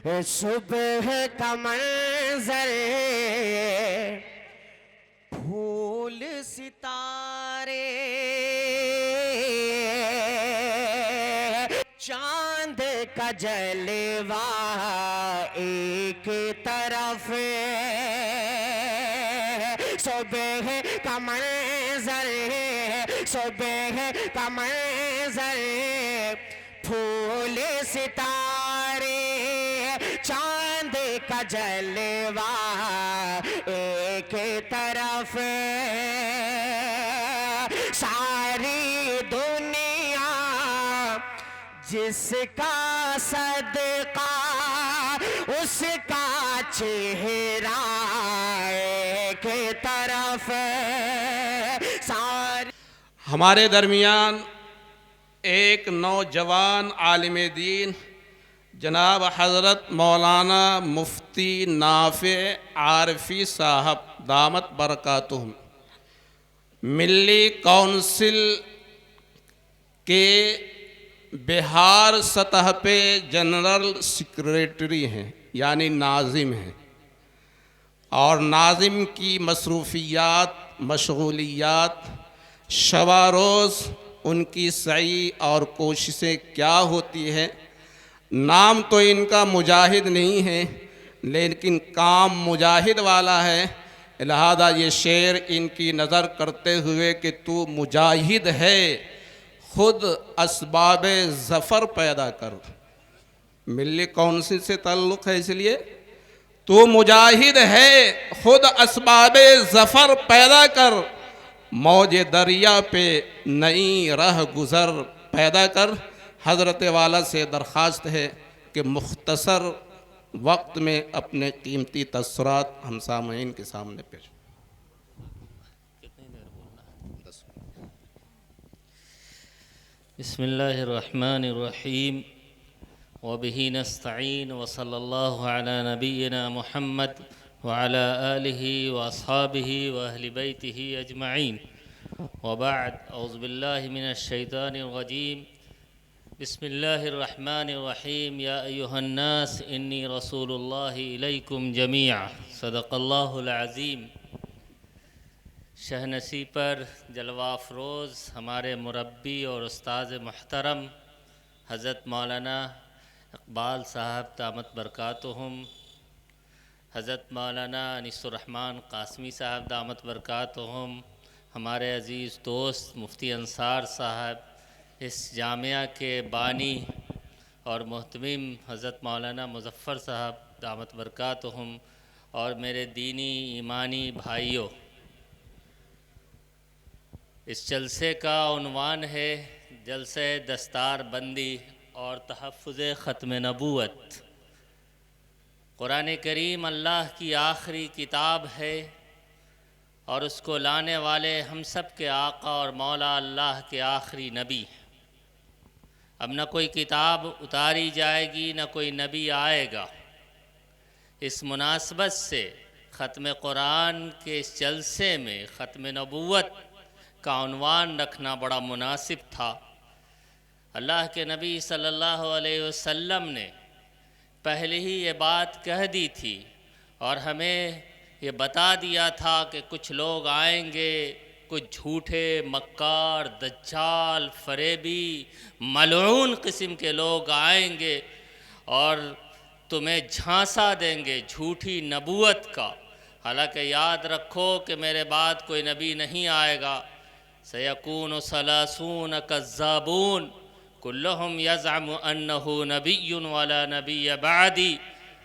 صبح کا منظر پھول ستارے چاند کا جلوہ ایک طرف صبح کا منظر صبح کا منظر پھول ستارے چاند کا جلوہ ایک طرف ساری دنیا جس کا صدقہ اس کا چہرہ ایک طرف ساری ہمارے درمیان ایک نوجوان عالم دین جناب حضرت مولانا مفتی نافع عارفی صاحب دامت برکاتہم ملی کونسل کے بہار سطح پہ جنرل سیکریٹری ہیں، یعنی ناظم ہیں، اور ناظم کی مصروفیات مشغولیات شبہ روز ان کی سعی اور کوششیں کیا ہوتی ہے۔ نام تو ان کا مجاہد نہیں ہے لیکن کام مجاہد والا ہے، لہذا یہ شعر ان کی نظر کرتے ہوئے کہ تو مجاہد ہے خود اسباب ظفر پیدا کر، ملی کونسل سے تعلق ہے، اس لیے تو مجاہد ہے خود اسباب ظفر پیدا کر، موج دریا پہ نئی راہ گزر پیدا کر۔ حضرت والا سے درخواست ہے کہ مختصر وقت میں اپنے قیمتی تاثرات ہم سامعین کے سامنے پیش۔ بسم اللہ الرحمن الرحیم وبہ نستعین وصلی اللہ علی نبینا محمد وعلی آلہ واصحابہ واہل بیتہ اجمعین وبعد اعوذ باللہ من الشیطان الرجیم بسم اللہ الرحمن الرحیم یا ایہا الناس انی رسول اللہ الیکم جمیعا صدق اللہ العظیم۔ شہنشی پر جلوہ افروز ہمارے مربی اور استاذ محترم حضرت مولانا اقبال صاحب دامت برکاتہم، حضرت مولانا انیس الرحمن قاسمی صاحب دامت برکاتہم، ہمارے عزیز دوست مفتی انصار صاحب، اس جامعہ کے بانی اور محتمم حضرت مولانا مظفر صاحب دامت برکاتہم، اور میرے دینی ایمانی بھائیوں، اس جلسے کا عنوان ہے جلسہ دستار بندی اور تحفظ ختم نبوت۔ قرآن کریم اللہ کی آخری کتاب ہے اور اس کو لانے والے ہم سب کے آقا اور مولا اللہ کے آخری نبی ہیں۔ اب نہ کوئی کتاب اتاری جائے گی نہ کوئی نبی آئے گا۔ اس مناسبت سے ختم قرآن کے اس جلسے میں ختم نبوت کا عنوان رکھنا بڑا مناسب تھا۔ اللہ کے نبی صلی اللہ علیہ وسلم نے پہلے ہی یہ بات کہہ دی تھی اور ہمیں یہ بتا دیا تھا کہ کچھ لوگ آئیں گے، کچھ جھوٹے مکار دجال فریبی ملعون قسم کے لوگ آئیں گے اور تمہیں جھانسا دیں گے جھوٹی نبوت کا۔ حالانکہ یاد رکھو کہ میرے بعد کوئی نبی نہیں آئے گا۔ سیکون ثلاثون کذابون کلہم یزعم انہ نبی ولا نبی بعدی،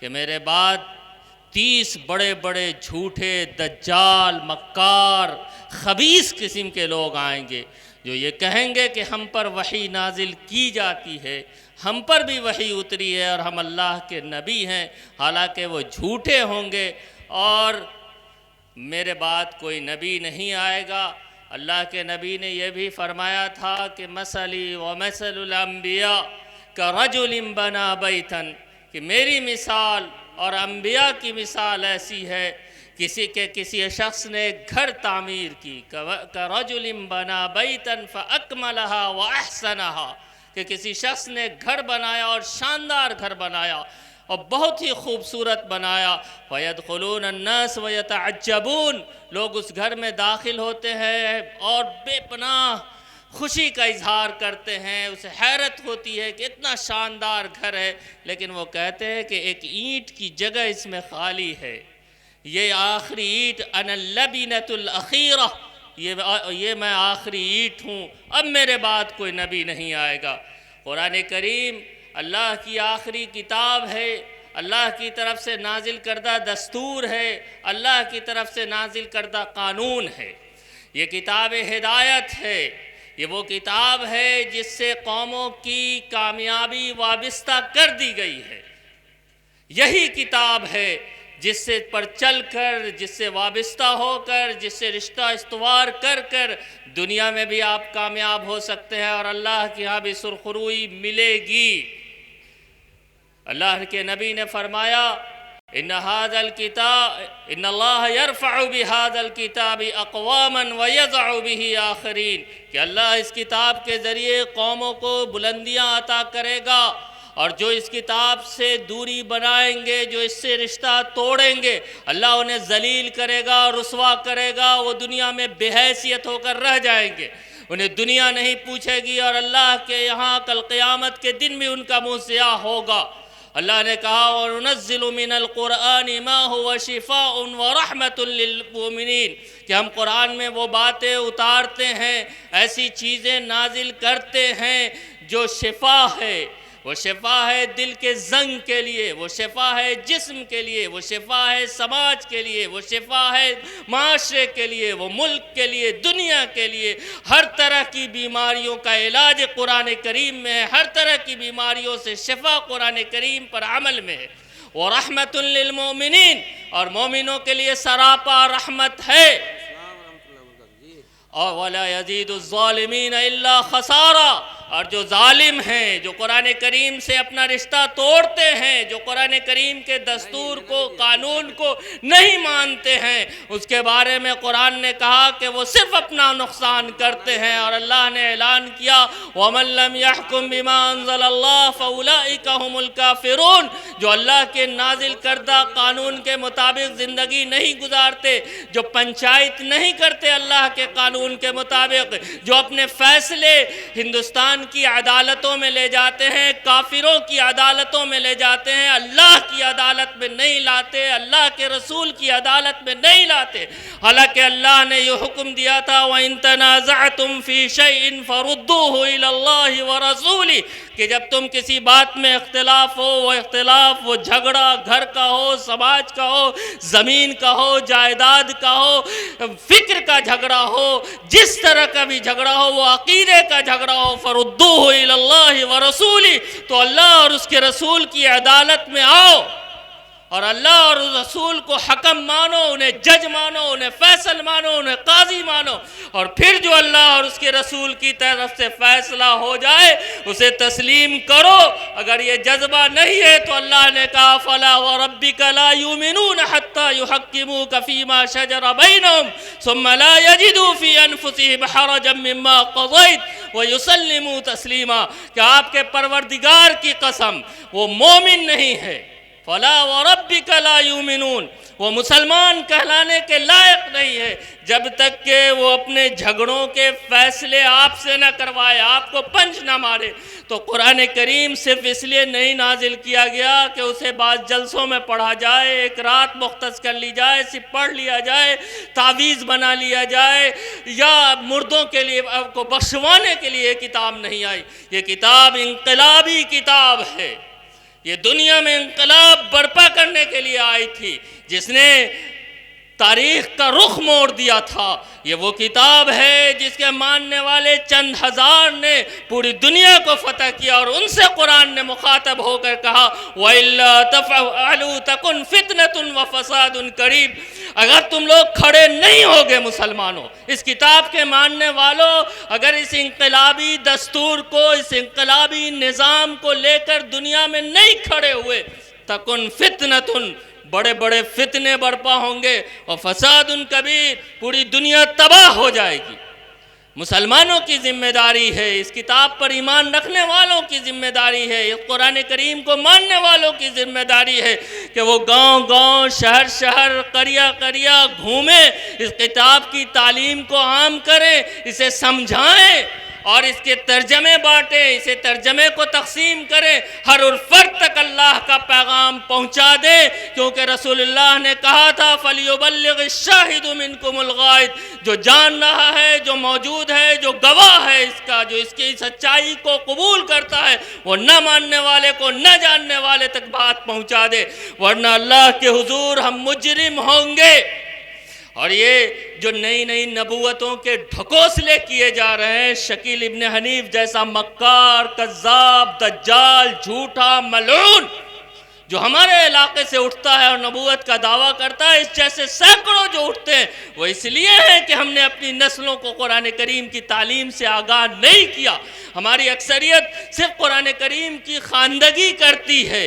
کہ میرے بعد 30 بڑے بڑے جھوٹے دجال مکار خبیث قسم کے لوگ آئیں گے جو یہ کہیں گے کہ ہم پر وحی نازل کی جاتی ہے، ہم پر بھی وحی اتری ہے اور ہم اللہ کے نبی ہیں، حالانکہ وہ جھوٹے ہوں گے اور میرے بعد کوئی نبی نہیں آئے گا۔ اللہ کے نبی نے یہ بھی فرمایا تھا کہ مثلی ومثل الانبیاء کرجل بنا بیتا، کہ میری مثال اور انبیاء کی مثال ایسی ہے کسی شخص نے گھر تعمیر کی، کرجل بنا بیتا فاکملها واحسنها، کہ کسی شخص نے گھر بنایا اور شاندار گھر بنایا اور بہت ہی خوبصورت بنایا. فَيَدْخُلُونَ النَّاسَ وَيَتَعَجَّبُونَ، لوگ اس گھر میں داخل ہوتے ہیں اور بے پناہ خوشی کا اظہار کرتے ہیں، اسے حیرت ہوتی ہے کہ اتنا شاندار گھر ہے، لیکن وہ کہتے ہیں کہ ایک اینٹ کی جگہ اس میں خالی ہے. یہ آخری اینٹ، انا اللبنۃ الاخیرہ، یہ میں آخری اینٹ ہوں، اب میرے بعد کوئی نبی نہیں آئے گا. قرآن کریم اللہ کی آخری کتاب ہے، اللہ کی طرف سے نازل کردہ دستور ہے، اللہ کی طرف سے نازل کردہ قانون ہے. یہ کتاب ہدایت ہے، یہ وہ کتاب ہے جس سے قوموں کی کامیابی وابستہ کر دی گئی ہے. یہی کتاب ہے جس سے پر چل کر، جس سے وابستہ ہو کر، جس سے رشتہ استوار کر کر دنیا میں بھی آپ کامیاب ہو سکتے ہیں اور اللہ کی یہاں بھی سرخروئی ملے گی. اللہ کے نبی نے فرمایا ان اللہ یرفع بهذا الکتاب اقواما ویضع به آخرین، کہ اللہ اس کتاب کے ذریعے قوموں کو بلندیاں عطا کرے گا، اور جو اس کتاب سے دوری بنائیں گے، جو اس سے رشتہ توڑیں گے، اللہ انہیں ذلیل کرے گا اور رسوا کرے گا. وہ دنیا میں بے حیثیت ہو کر رہ جائیں گے، انہیں دنیا نہیں پوچھے گی، اور اللہ کے یہاں کل قیامت کے دن بھی ان کا منہ سیاہ ہوگا. اللہ نے کہا وَنُنَزِّلُ مِنَ الْقُرْآنِ مَا هُوَ شِفَاءٌ وَرَحْمَةٌ لِّلْمُؤْمِنِينَ، کہ ہم قرآن میں وہ باتیں اتارتے ہیں، ایسی چیزیں نازل کرتے ہیں جو شفا ہے. وہ شفا ہے دل کے زنگ کے لیے، وہ شفا ہے جسم کے لیے، وہ شفا ہے سماج کے لیے، وہ شفا ہے معاشرے کے لیے، وہ ملک کے لیے، دنیا کے لیے. ہر طرح کی بیماریوں کا علاج قرآن کریم میں ہے، ہر طرح کی بیماریوں سے شفا قرآن کریم پر عمل میں ہے. وَرَحْمَةٌ لِّلْمُؤْمِنِينَ، اور مومنوں کے لیے سراپا رحمت ہے. اور وَلَا يَزِيدُ الظَّالِمِينَ إِلَّا خَسَارًا، اور جو ظالم ہیں، جو قرآن کریم سے اپنا رشتہ توڑتے ہیں، جو قرآن کریم کے دستور کو، قانون کو نہیں مانتے ہیں، اس کے بارے میں قرآن نے کہا کہ وہ صرف اپنا نقصان کرتے ہیں. اور اللہ نے اعلان کیا وَمَن لَّمْ يَحْكُم بِمَا أَنزَلَ اللَّهُ فَأُولَٰئِكَ هُمُ الْكَافِرُونَ، جو اللہ کے نازل کردہ قانون کے مطابق زندگی نہیں گزارتے، جو پنچایت نہیں کرتے اللہ کے قانون کے مطابق، جو اپنے فیصلے ہندوستان کی عدالتوں میں لے جاتے ہیں، کافروں کی عدالتوں میں لے جاتے ہیں، اللہ کی عدالت میں نہیں لاتے، اللہ کے رسول کی عدالت میں نہیں لاتے. حالانکہ اللہ نے یہ حکم دیا تھا وَإِن تَنَازَعْتُمْ فِي شَيْءٍ فَرُدُّوهُ إِلَى اللَّهِ وَرَسُولِهِ، کہ جب تم کسی بات میں اختلاف ہو، وہ اختلاف، وہ جھگڑا گھر کا ہو، سماج کا ہو، زمین کا ہو، جائیداد کا ہو، فکر کا جھگڑا ہو، جس طرح کا بھی جھگڑا ہو، وہ عقیدے کا جھگڑا ہو، فردوہ الی اللہ ورسولہ، تو اللہ اور اس کے رسول کی عدالت میں آؤ، اور اللہ اور رسول کو حکم مانو، انہیں جج مانو، انہیں فیصل مانو، انہیں قاضی مانو، اور پھر جو اللہ اور اس کے رسول کی طرف سے فیصلہ ہو جائے اسے تسلیم کرو. اگر یہ جذبہ نہیں ہے تو اللہ نے کہا فَلَا وَرَبِّكَ لَا يُؤْمِنُونَ حَتَّى يُحَكِّمُوكَ فِي مَا شَجَرَ بَيْنَهُمْ ثُمَّ لَا يَجِدُوا فِي أَنفُسِهِمْ حَرَجًا مِّمَّا قَضَيْتَ وَيُسَلِّمُوا تَسْلِيمًا، کہ آپ کے پروردگار کی قسم وہ مومن نہیں ہے. فَلَا وَرَبِّكَ لَا يُؤْمِنُونَ، وہ مسلمان کہلانے کے لائق نہیں ہے جب تک کہ وہ اپنے جھگڑوں کے فیصلے آپ سے نہ کروائے، آپ کو پنچ نہ مارے. تو قرآن کریم صرف اس لیے نہیں نازل کیا گیا کہ اسے بعض جلسوں میں پڑھا جائے، ایک رات مختص کر لی جائے، صرف پڑھ لیا جائے، تعویذ بنا لیا جائے، یا مردوں کے لیے کو بخشوانے کے لیے یہ کتاب نہیں آئی. یہ کتاب انقلابی کتاب ہے، یہ دنیا میں انقلاب برپا کرنے کے لیے آئی تھی، جس نے تاریخ کا رخ موڑ دیا تھا. یہ وہ کتاب ہے جس کے ماننے والے چند ہزار نے پوری دنیا کو فتح کیا، اور ان سے قرآن نے مخاطب ہو کر کہا وَإِلَّا تَفْعَلُوا تَكُنْ فِتْنَةٌ وَفَسَادٌ قَرِيبٌ، اگر تم لوگ کھڑے نہیں ہوگے مسلمانوں، اس کتاب کے ماننے والوں، اگر اس انقلابی دستور کو، اس انقلابی نظام کو لے کر دنیا میں نہیں کھڑے ہوئے، تَكُنْ فِتْنَةٌ، بڑے بڑے فتنے برپا ہوں گے، اور فساد کبیر، پوری دنیا تباہ ہو جائے گی. مسلمانوں کی ذمہ داری ہے، اس کتاب پر ایمان رکھنے والوں کی ذمہ داری ہے، اس قرآن کریم کو ماننے والوں کی ذمہ داری ہے کہ وہ گاؤں گاؤں، شہر شہر، قریہ قریہ گھومیں، اس کتاب کی تعلیم کو عام کریں، اسے سمجھائیں اور اس کے ترجمے بانٹیں، اسے ترجمے کو تقسیم کریں، ہر فرد تک اللہ کا پیغام پہنچا دیں، کیونکہ رسول اللہ نے کہا تھا فَلْيُبَلِّغِ الشَّاهِدُ مِنْكُمُ الْغَائِبَ، جو جان رہا ہے، جو موجود ہے، جو گواہ ہے اس کا، جو اس کی سچائی کو قبول کرتا ہے، وہ نہ ماننے والے کو، نہ جاننے والے تک بات پہنچا دے، ورنہ اللہ کے حضور ہم مجرم ہوں گے۔ اور یہ جو نئی نئی نبوتوں کے ڈھکوسلے کیے جا رہے ہیں، شکیل ابن حنیف جیسا مکار، کذاب، دجال، جھوٹا، ملعون جو ہمارے علاقے سے اٹھتا ہے اور نبوت کا دعویٰ کرتا ہے، اس جیسے سینکڑوں جو اٹھتے ہیں، وہ اس لیے ہیں کہ ہم نے اپنی نسلوں کو قرآن کریم کی تعلیم سے آگاہ نہیں کیا۔ ہماری اکثریت صرف قرآن کریم کی خواندگی کرتی ہے،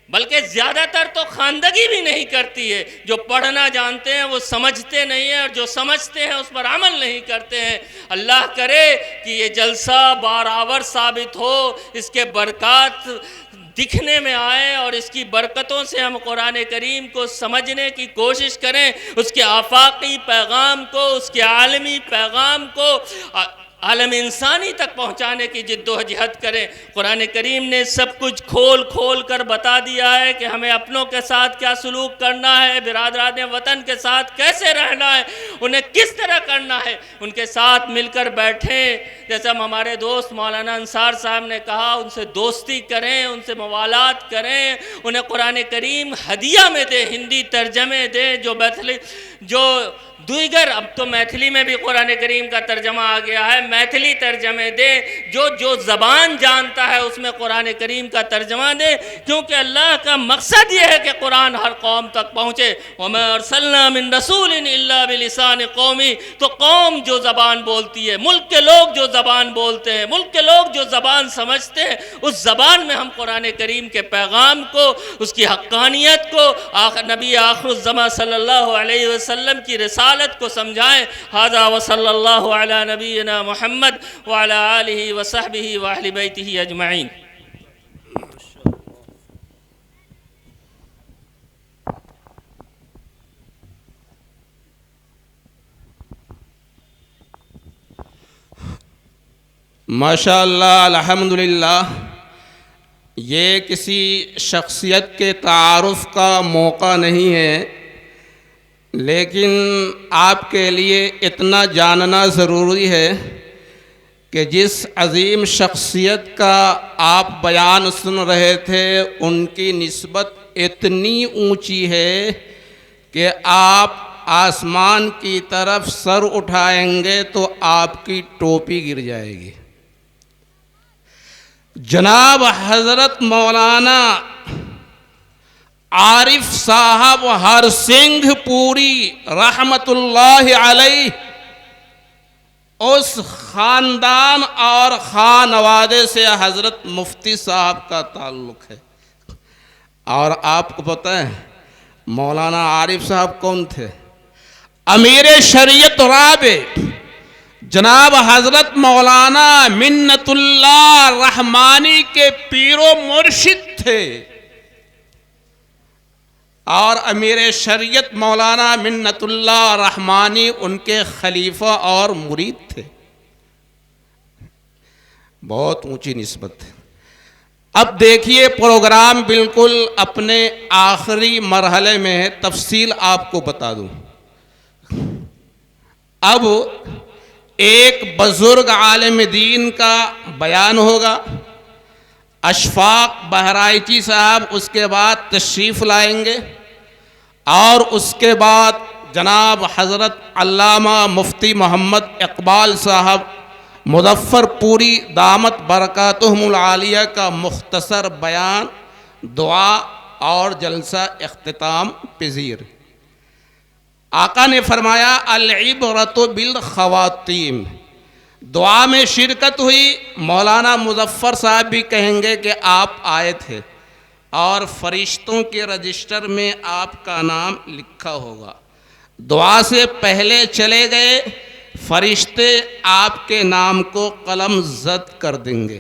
بلکہ زیادہ تر تو خواندگی بھی نہیں کرتی ہے۔ جو پڑھنا جانتے ہیں وہ سمجھتے نہیں ہیں، اور جو سمجھتے ہیں اس پر عمل نہیں کرتے ہیں۔ اللہ کرے کہ یہ جلسہ بارآور ثابت ہو، اس کے برکات دکھنے میں آئے، اور اس کی برکتوں سے ہم قرآن کریم کو سمجھنے کی کوشش کریں، اس کے آفاقی پیغام کو، اس کے عالمی پیغام کو عالم انسانی تک پہنچانے کی جد و جہد کریں۔ قرآن کریم نے سب کچھ کھول کھول کر بتا دیا ہے کہ ہمیں اپنوں کے ساتھ کیا سلوک کرنا ہے، برادران وطن کے ساتھ کیسے رہنا ہے، انہیں کس طرح کرنا ہے، ان کے ساتھ مل کر بیٹھیں۔ جیسا ہمارے دوست مولانا انصار صاحب نے کہا، ان سے دوستی کریں، ان سے موالات کریں، انہیں قرآن کریم ہدیہ میں دیں، ہندی ترجمے دیں، جو دیگر، اب تو میتھلی میں بھی قرآن کریم کا ترجمہ آ گیا ہے، میتھلی ترجمے دے، جو زبان جانتا ہے اس میں قرآن کریم کا ترجمہ دے، کیونکہ اللہ کا مقصد یہ ہے کہ قرآن ہر قوم تک پہنچے۔ وَمَا أَرْسَلْنَا مِن رَسُولٍ إِلَّا بِلِسَانِ قَوْمِهِ، تو قوم جو زبان بولتی ہے، ملک کے لوگ جو زبان بولتے ہیں، ملک کے لوگ جو زبان سمجھتے ہیں، اس زبان میں ہم قرآن کریم کے پیغام کو، اس کی حقانیت کو، نبی آخر الزمان صلی اللہ علیہ وسلم کی رسالت کو سمجھائیں۔ ھذا وصلی اللہ علی نبینا محمد وعلی آلہ وصحبہ واہل بیتہ اجمعین۔ ماشاء اللہ، الحمدللہ۔ یہ کسی شخصیت کے تعارف کا موقع نہیں ہے، لیکن آپ کے لیے اتنا جاننا ضروری ہے کہ جس عظیم شخصیت کا آپ بیان سن رہے تھے، ان کی نسبت اتنی اونچی ہے کہ آپ آسمان کی طرف سر اٹھائیں گے تو آپ کی ٹوپی گر جائے گی۔ جناب حضرت مولانا عارف صاحب ہر سنگھ پوری رحمت اللہ علیہ، اس خاندان اور خانوادے سے حضرت مفتی صاحب کا تعلق ہے۔ اور آپ کو پتہ ہے مولانا عارف صاحب کون تھے؟ امیر شریعت رابع جناب حضرت مولانا منت اللہ رحمانی کے پیر و مرشد تھے، اور امیر شریعت مولانا منت اللہ رحمانی ان کے خلیفہ اور مرید تھے۔ بہت اونچی نسبت ہے۔ اب دیکھیے پروگرام بالکل اپنے آخری مرحلے میں ہے، تفصیل آپ کو بتا دوں۔ اب ایک بزرگ عالم دین کا بیان ہوگا، اشفاق بہرائچی صاحب اس کے بعد تشریف لائیں گے، اور اس کے بعد جناب حضرت علامہ مفتی محمد اقبال صاحب مظفر پوری دامت برکاتہم العالیہ کا مختصر بیان، دعا اور جلسہ اختتام پذیر۔ آقا نے فرمایا العبرۃ بالخواتیم، دعا میں شرکت ہوئی۔ مولانا مظفر صاحب بھی کہیں گے کہ آپ آئے تھے، اور فرشتوں کے رجسٹر میں آپ کا نام لکھا ہوگا۔ دعا سے پہلے چلے گئے، فرشتے آپ کے نام کو قلم زد کر دیں گے۔